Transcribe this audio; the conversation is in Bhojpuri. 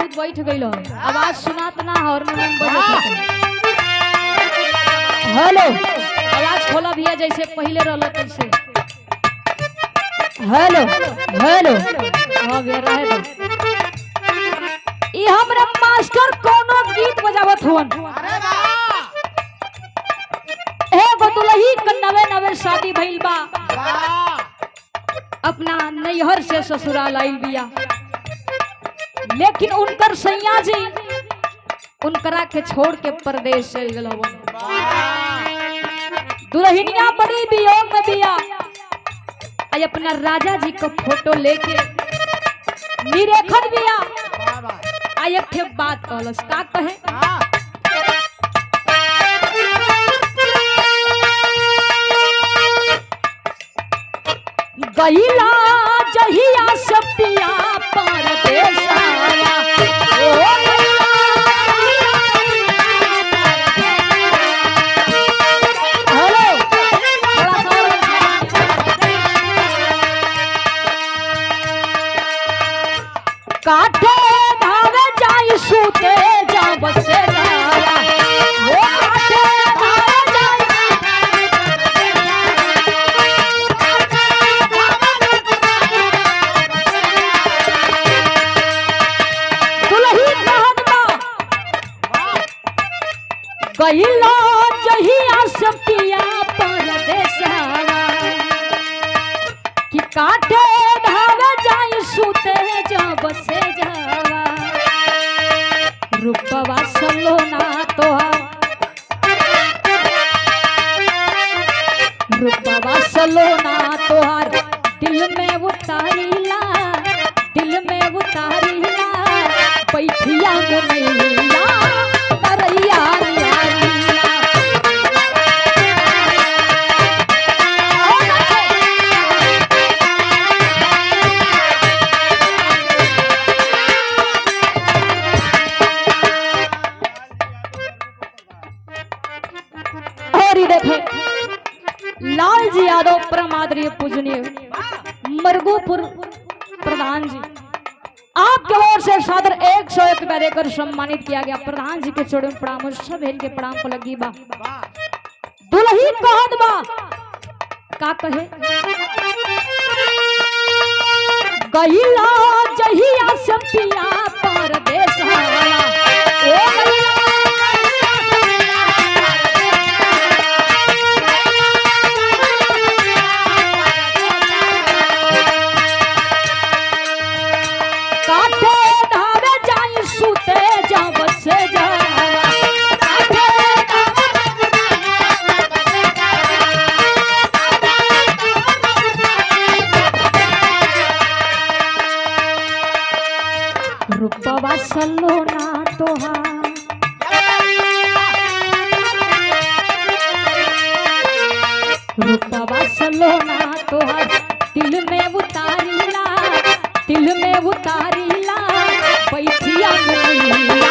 बहुत बैठ गई हो, आवाज सुनात ना हारमोनियम बजत है। हेलो आवाज खोला भैया जैसे पहले रहला तैसे। हेलो हेलो हां भैया रहे दो। ई हमरा मास्टर कोनो गीत बजावत हुन। अरे वाह ए बतुलही क नवे शादी भइल बा। वाह अपना नैहर से ससुराल आइल बिया, लेकिन उनकर सैया जी उनकरा के छोड़ के परदेश चल गल हवन। दुल्हनिया बड़ी वियोग में बिया। आई अपना राजा जी का फोटो लेके निरेखत बिया। आई एक बात कहलस, का कहे गईला जहिया सपिया परदेश आया। काठे धावे जाई सूते जा बसे जाया। वो काठे धावे जाई दुल्ही कहत बा गईला जहिया सपिया परदेश आया कि काठे धावे जाई सूते जा बसे जावा। रूपवा सलोना तोहार, रूपवा सलोना तोहार दिल में उतारीला, दिल में उतारीला पैठिया मुनैया करैया लाल जी यादव परम आदरणीय पूजनीय मरगोपुर प्रधान जी, आपके ओर से सादर 101 रुपया देकर सम्मानित किया गया। प्रधान जी के चोड़े में प्रणाम, सब इनके प्रणाम को लगी बा। दुल्ही कहत बा का कहे गईला जहिया सपिया परदेश आया। ओ रूपवा सलोना तोहार, रूपवा सलोना तोहार दिल में उतारीला, दिल में उतारीला पैठिया मुनैया